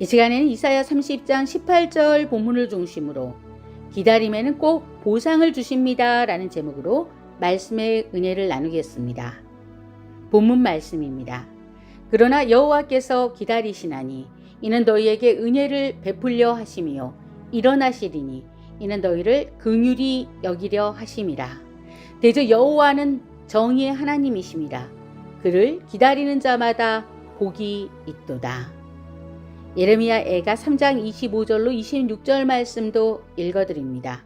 이 시간에는 이사야 30장 18절 본문을 중심으로 기다림에는 꼭 보상을 주십니다 라는 제목으로 말씀의 은혜를 나누겠습니다. 본문 말씀입니다. 그러나 여호와께서 기다리시나니 이는 너희에게 은혜를 베풀려 하심이요 일어나시리니 이는 너희를 긍휼히 여기려 하심이라. 대저 여호와는 정의의 하나님이심이라. 그를 기다리는 자마다 복이 있도다. 예레미야 애가 3장 25절로 26절 말씀도 읽어드립니다.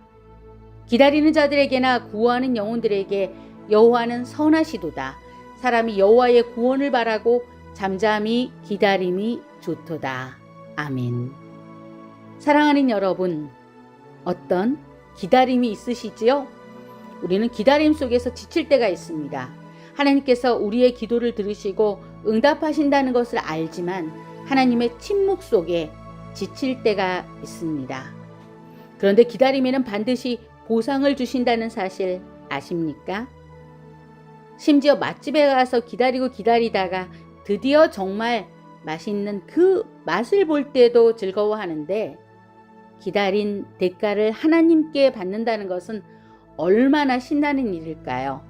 기다리는 자들에게나 구하는 영혼들에게 여호와는 선하시도다. 사람이 여호와의 구원을 바라고 잠잠히 기다림이 좋도다. 아멘. 사랑하는 여러분, 어떤 기다림이 있으시지요? 우리는 기다림 속에서 지칠 때가 있습니다. 하나님께서 우리의 기도를 들으시고 응답하신다는 것을 알지만 하나님의 침묵 속에 지칠 때가 있습니다. 그런데 기다림에는 반드시 보상을 주신다는 사실 아십니까? 심지어 맛집에 가서 기다리다가 드디어 정말 맛있는 그 맛을 볼 때도 즐거워하는데 기다린 대가를 하나님께 받는다는 것은 얼마나 신나는 일일까요?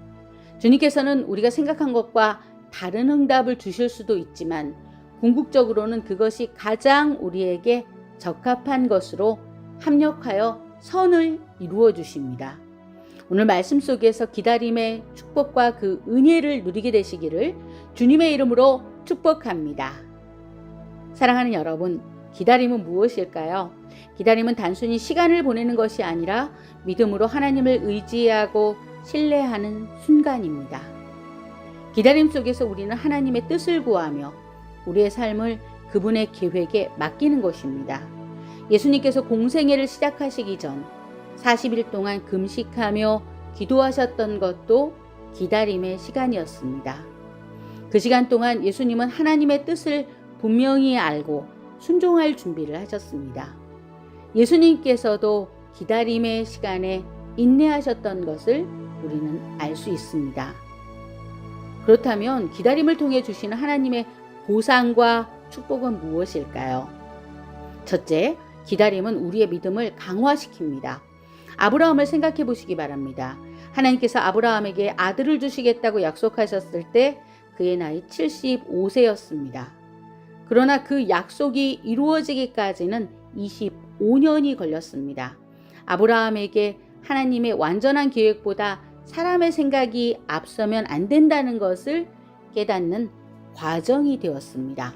주님께서는 우리가 생각한 것과 다른 응답을 주실 수도 있지만 궁극적으로는 그것이 가장 우리에게 적합한 것으로 합력하여 선을 이루어 주십니다. 오늘 말씀 속에서 기다림의 축복과 그 은혜를 누리게 되시기를 주님의 이름으로 축복합니다. 사랑하는 여러분, 기다림은 무엇일까요? 기다림은 단순히 시간을 보내는 것이 아니라 믿음으로 하나님을 의지하고 신뢰하는 순간입니다. 기다림 속에서 우리는 하나님의 뜻을 구하며 우리의 삶을 그분의 계획에 맡기는 것입니다. 예수님께서 공생애를 시작하시기 전 40일 동안 금식하며 기도하셨던 것도 기다림의 시간이었습니다. 그 시간 동안 예수님은 하나님의 뜻을 분명히 알고 순종할 준비를 하셨습니다. 예수님께서도 기다림의 시간에 인내하셨던 것을 우리는 알 수 있습니다. 그렇다면 기다림을 통해 주시는 하나님의 보상과 축복은 무엇일까요? 첫째, 기다림은 우리의 믿음을 강화시킵니다. 아브라함을 생각해 보시기 바랍니다. 하나님께서 아브라함에게 아들을 주시겠다고 약속하셨을 때 그의 나이 75세였습니다. 그러나 그 약속이 이루어지기까지는 25년이 걸렸습니다. 아브라함에게 하나님의 완전한 계획보다 사람의 생각이 앞서면 안 된다는 것을 깨닫는 과정이 되었습니다.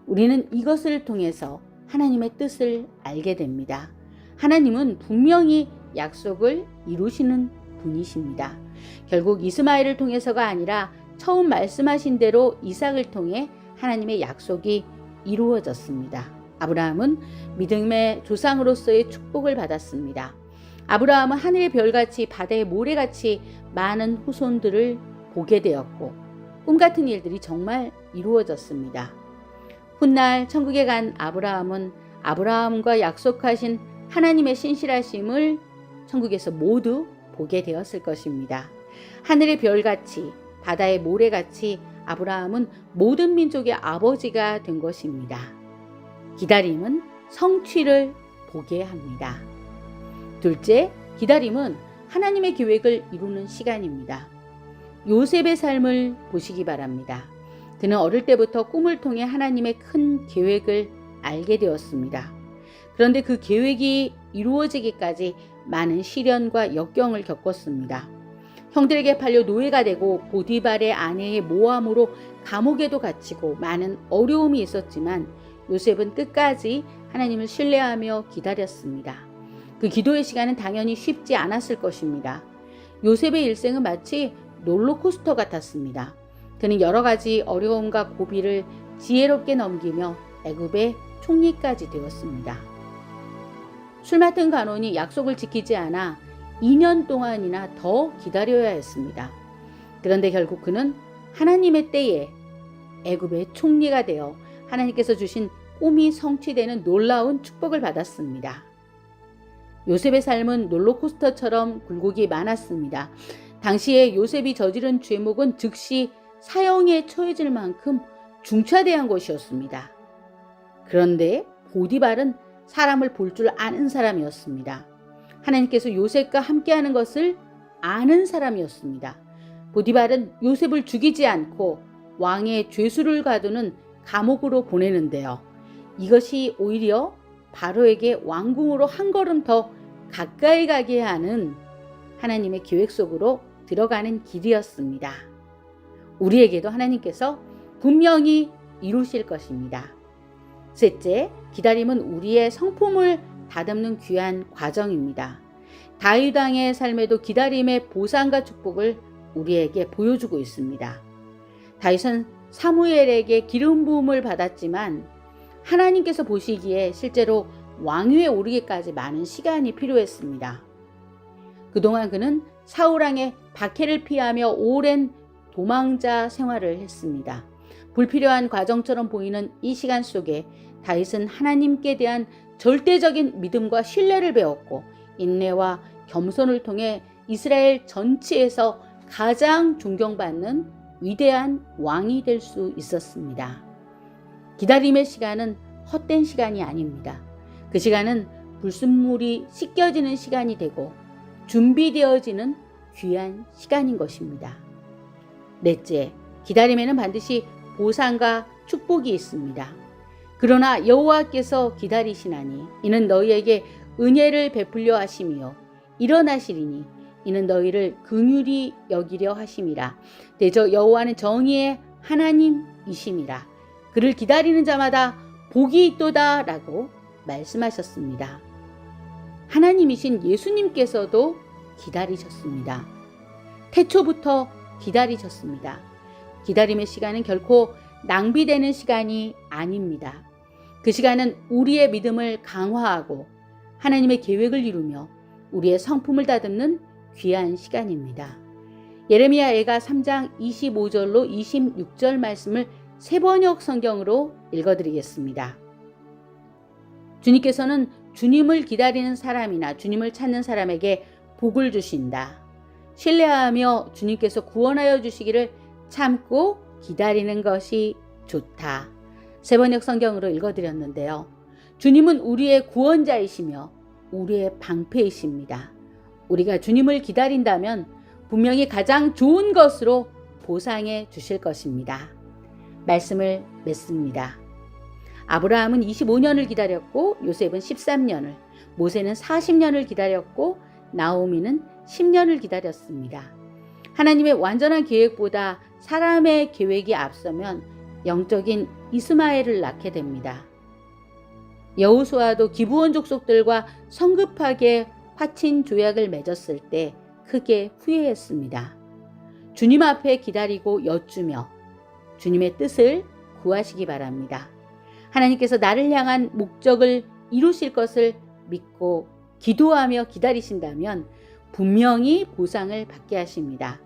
우리는 이것을 통해서 하나님의 뜻을 알게 됩니다. 하나님은 분명히 약속을 이루시는 분이십니다. 결국 이스마엘을 통해서가 아니라 처음 말씀하신 대로 이삭을 통해 하나님의 약속이 이루어졌습니다. 아브라함은 믿음의 조상으로서의 축복을 받았습니다. 아브라함은 하늘의 별같이 바다의 모래같이 많은 후손들을 보게 되었고 꿈같은 일들이 정말 이루어졌습니다. 훗날 천국에 간 아브라함은 아브라함과 약속하신 하나님의 신실하심을 천국에서 모두 보게 되었을 것입니다. 하늘의 별같이 바다의 모래같이 아브라함은 모든 민족의 아버지가 된 것입니다. 기다림은 성취를 보게 합니다. 둘째, 기다림은 하나님의 계획을 이루는 시간입니다. 요셉의 삶을 보시기 바랍니다. 그는 어릴 때부터 꿈을 통해 하나님의 큰 계획을 알게 되었습니다. 그런데 그 계획이 이루어지기까지 많은 시련과 역경을 겪었습니다. 형들에게 팔려 노예가 되고 보디발의 아내의 모함으로 감옥에도 갇히고 많은 어려움이 있었지만 요셉은 끝까지 하나님을 신뢰하며 기다렸습니다. 그 기도의 시간은 당연히 쉽지 않았을 것입니다. 요셉의 일생은 마치 롤러코스터 같았습니다. 그는 여러 가지 어려움과 고비를 지혜롭게 넘기며 애굽의 총리까지 되었습니다. 술 맡은 간원이 약속을 지키지 않아 2년 동안이나 더 기다려야 했습니다. 그런데 결국 그는 하나님의 때에 애굽의 총리가 되어 하나님께서 주신 꿈이 성취되는 놀라운 축복을 받았습니다. 요셉의 삶은 롤러코스터처럼 굴곡이 많았습니다. 당시에 요셉이 저지른 죄목은 즉시 사형에 처해질 만큼 중차대한 것이었습니다. 그런데 보디발은 사람을 볼 줄 아는 사람이었습니다. 하나님께서 요셉과 함께하는 것을 아는 사람이었습니다. 보디발은 요셉을 죽이지 않고 왕의 죄수를 가두는 감옥으로 보내는데요. 이것이 오히려 바로에게 왕궁으로 한 걸음 더 가까이 가게 하는 하나님의 계획 속으로 들어가는 길이었습니다. 우리에게도 하나님께서 분명히 이루실 것입니다. 셋째, 기다림은 우리의 성품을 다듬는 귀한 과정입니다. 다윗 왕의 삶에도 기다림의 보상과 축복을 우리에게 보여주고 있습니다. 다윗은 사무엘에게 기름 부음을 받았지만 하나님께서 보시기에 실제로 왕위에 오르기까지 많은 시간이 필요했습니다. 그동안 그는 사울왕의 박해를 피하며 오랜 도망자 생활을 했습니다. 불필요한 과정처럼 보이는 이 시간 속에 다윗은 하나님께 대한 절대적인 믿음과 신뢰를 배웠고 인내와 겸손을 통해 이스라엘 전체에서 가장 존경받는 위대한 왕이 될 수 있었습니다. 기다림의 시간은 헛된 시간이 아닙니다. 그 시간은 불순물이 씻겨지는 시간이 되고 준비되어지는 귀한 시간인 것입니다. 넷째, 기다림에는 반드시 보상과 축복이 있습니다. 그러나 여호와께서 기다리시나니 이는 너희에게 은혜를 베풀려 하심이요 일어나시리니 이는 너희를 긍휼히 여기려 하심이라. 대저 여호와는 정의의 하나님이심이라. 그를 기다리는 자마다 복이 있도다 라고 말씀하셨습니다. 하나님이신 예수님께서도 기다리셨습니다. 태초부터 기다리셨습니다. 기다림의 시간은 결코 낭비되는 시간이 아닙니다. 그 시간은 우리의 믿음을 강화하고 하나님의 계획을 이루며 우리의 성품을 다듬는 귀한 시간입니다. 예레미야애가 3장 25절로 26절 말씀을 세번역 성경으로 읽어드리겠습니다. 주님께서는 주님을 기다리는 사람이나 주님을 찾는 사람에게 복을 주신다. 신뢰하며 주님께서 구원하여 주시기를 참고 기다리는 것이 좋다. 세번역 성경으로 읽어드렸는데요. 주님은 우리의 구원자이시며 우리의 방패이십니다. 우리가 주님을 기다린다면 분명히 가장 좋은 것으로 보상해 주실 것입니다. 말씀을 맺습니다. 아브라함은 25년을 기다렸고 요셉은 13년을, 모세는 40년을 기다렸고 나오미는 10년을 기다렸습니다. 하나님의 완전한 계획보다 사람의 계획이 앞서면 영적인 이스마엘을 낳게 됩니다. 여호수아도 기브온 족속들과 성급하게 화친 조약을 맺었을 때 크게 후회했습니다. 주님 앞에 기다리고 여쭈며 주님의 뜻을 구하시기 바랍니다. 하나님께서 나를 향한 목적을 이루실 것을 믿고 기도하며 기다리신다면 분명히 보상을 받게 하십니다.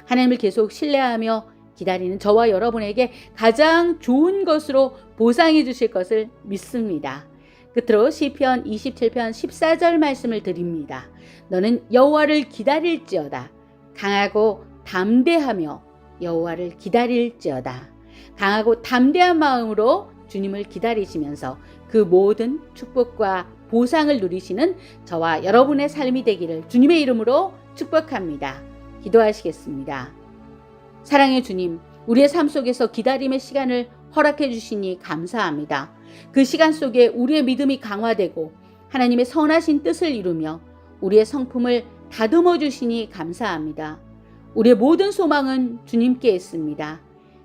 하나님을 계속 신뢰하며 기다리는 저와 여러분에게 가장 좋은 것으로 보상해 주실 것을 믿습니다. 끝으로 시편 27편 14절 말씀을 드립니다. 너는 여호와를 기다릴지어다. 강하고 담대하며 여호와를 기다릴지어다. 강하고 담대한 마음으로 주님을 기다리시면서 그 모든 축복과 보상을 누리시는 저와 여러분의 삶이 되기를 주님의 이름으로 축복합니다. 기도하시겠습니다. 사랑의 주님, 우리의 삶 속에서 기다림의 시간을 허락해 주시니 감사합니다. 그 시간 속에 우리의 믿음이 강화되고 하나님의 선하신 뜻을 이루며 우리의 성품을 다듬어 주시니 감사합니다. 우리의 모든 소망은 주님께 있습니다.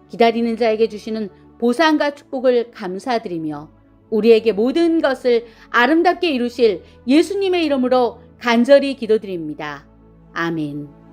기다리는 자에게 주시는 보상과 축복을 감사드리며 우리에게 모든 것을 아름답게 이루실 예수님의 이름으로 간절히 기도드립니다. 아멘.